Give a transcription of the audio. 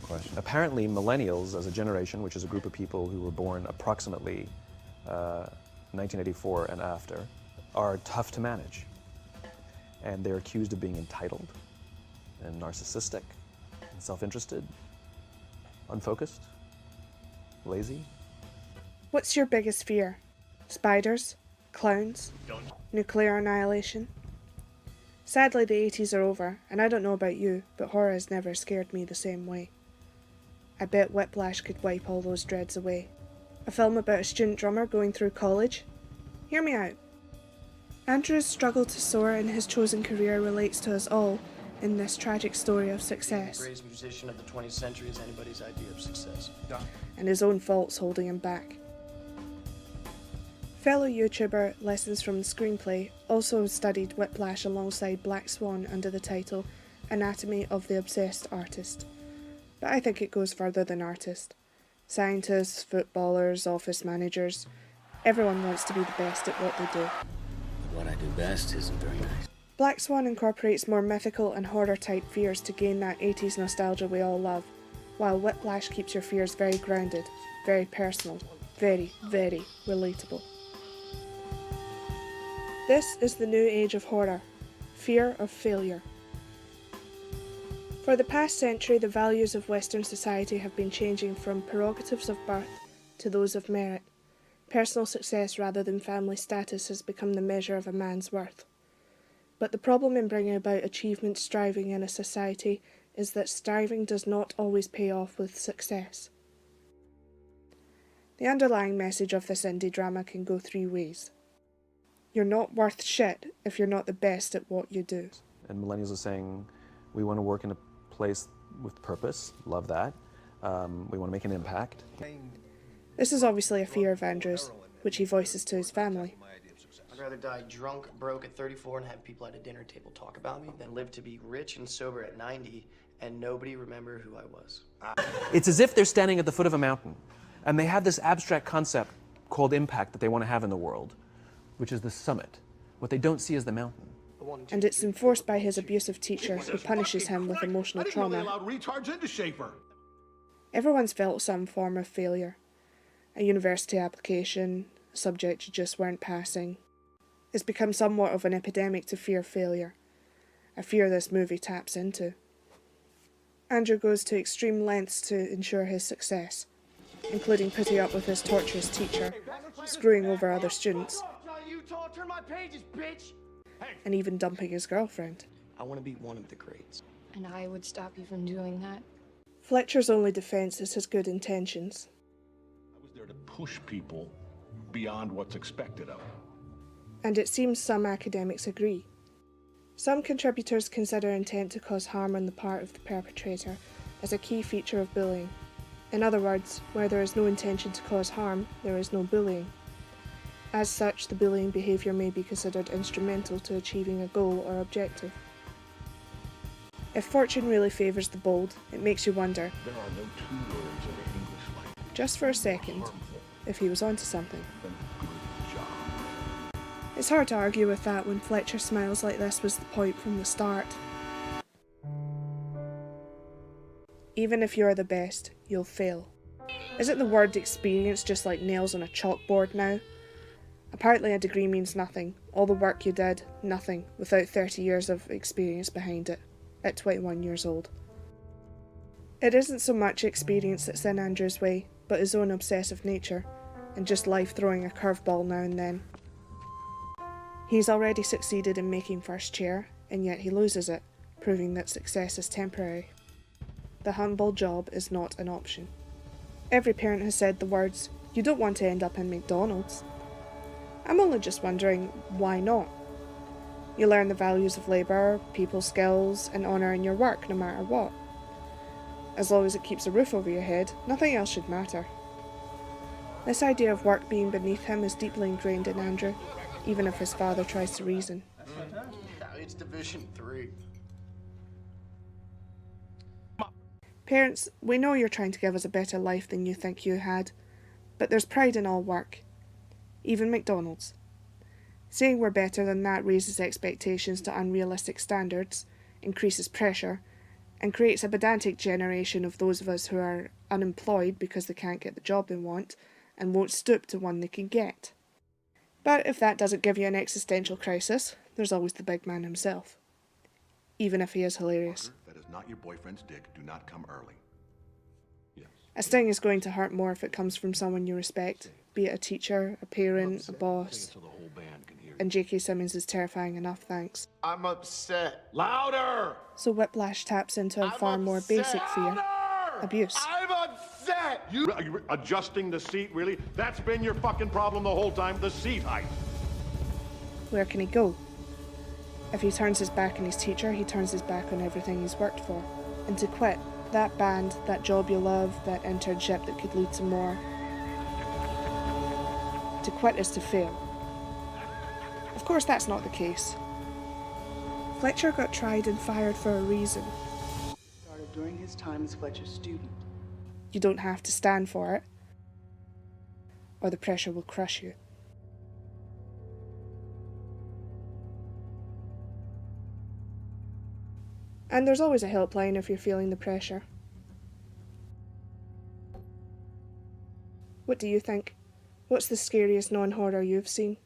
question. Apparently, millennials as a generation, which is a group of people who were born approximately 1984 and after, are tough to manage. And they're accused of being entitled and narcissistic and self-interested, unfocused, lazy. What's your biggest fear? Spiders? Clowns? Nuclear annihilation? Sadly, the 80s are over, and I don't know about you, but horror has never scared me the same way. I bet Whiplash could wipe all those dreads away. A film about a student drummer going through college? Hear me out. Andrew's struggle to soar in his chosen career relates to us all in this tragic story of success. The greatest musician of the 20th century is anybody's idea of success. And his own faults holding him back. Fellow YouTuber Lessons from the Screenplay also studied Whiplash alongside Black Swan under the title Anatomy of the Obsessed Artist. But I think it goes further than artist. Scientists, footballers, office managers, everyone wants to be the best at what they do. What I do best isn't very nice. Black Swan incorporates more mythical and horror-type fears to gain that 80s nostalgia we all love, while Whiplash keeps your fears very grounded, very personal, very, very relatable. This is the new age of horror, fear of failure. For the past century, the values of Western society have been changing from prerogatives of birth to those of merit. Personal success rather than family status has become the measure of a man's worth. But the problem in bringing about achievement striving in a society is that striving does not always pay off with success. The underlying message of this indie drama can go three ways. You're not worth shit if you're not the best at what you do. And millennials are saying, we want to work in a place with purpose, love that. We want to make an impact. This is obviously a fear of Andrew's, which he voices to his family. I'd rather die drunk, broke at 34 and have people at a dinner table talk about me than live to be rich and sober at 90 and nobody remember who I was. It's as if they're standing at the foot of a mountain and they have this abstract concept called impact that they want to have in the world, which is the summit. What they don't see is the mountain. And it's enforced by his abusive teacher who punishes him with emotional trauma. Everyone's felt some form of failure. A university application, a subject you just weren't passing. It's become somewhat of an epidemic to fear failure, a fear this movie taps into. Andrew goes to extreme lengths to ensure his success, including putting up with his torturous teacher, screwing over other students, and even dumping his girlfriend. I want to be one of the greats. And I would stop you from doing that. Fletcher's only defense is his good intentions. I was there to push people beyond what's expected of them. And it seems some academics agree. Some contributors consider intent to cause harm on the part of the perpetrator as a key feature of bullying. In other words, where there is no intention to cause harm, there is no bullying. As such, the bullying behaviour may be considered instrumental to achieving a goal or objective. If fortune really favours the bold, it makes you wonder, There are no two words in the English language. just for a second, if he was onto something. Then good job. It's hard to argue with that when Fletcher smiles like this was the point from the start. Even if you're the best, you'll fail. Isn't the word experience just like nails on a chalkboard now? Apparently a degree means nothing. All the work you did, nothing, without 30 years of experience behind it, at 21 years old. It isn't so much experience that's in Andrew's way, but his own obsessive nature, and just life throwing a curveball now and then. He's already succeeded in making first chair, and yet he loses it, proving that success is temporary. The humble job is not an option. Every parent has said the words, "You don't want to end up in McDonald's." I'm only just wondering, why not? You learn the values of labour, people skills, and honour in your work no matter what. As long as it keeps a roof over your head, nothing else should matter. This idea of work being beneath him is deeply ingrained in Andrew, even if his father tries to reason. It's Division 3. Parents, we know you're trying to give us a better life than you think you had, but there's pride in all work. Even McDonald's. Saying we're better than that raises expectations to unrealistic standards, increases pressure, and creates a pedantic generation of those of us who are unemployed because they can't get the job they want and won't stoop to one they can get. But if that doesn't give you an existential crisis, there's always the big man himself. Even if he is hilarious. That is not your boyfriend's dick. Do not come early. Yes. A sting is going to hurt more if it comes from someone you respect, be it a teacher, a parent, a boss. So the whole band can hear. And J.K. Simmons is terrifying enough, thanks. I'm upset. Louder! So Whiplash taps into a far more basic fear: abuse. I'm upset. Are you adjusting the seat, really? That's been your fucking problem the whole time, the seat height. Where can he go? If he turns his back on his teacher, he turns his back on everything he's worked for. And to quit that band, that job you love, that internship that could lead to more, to quit is to fail. Of course, that's not the case. Fletcher got tried and fired for a reason. Started during his time as Fletcher's student. You don't have to stand for it, or the pressure will crush you. And there's always a helpline if you're feeling the pressure. What do you think? What's the scariest non-horror you've seen?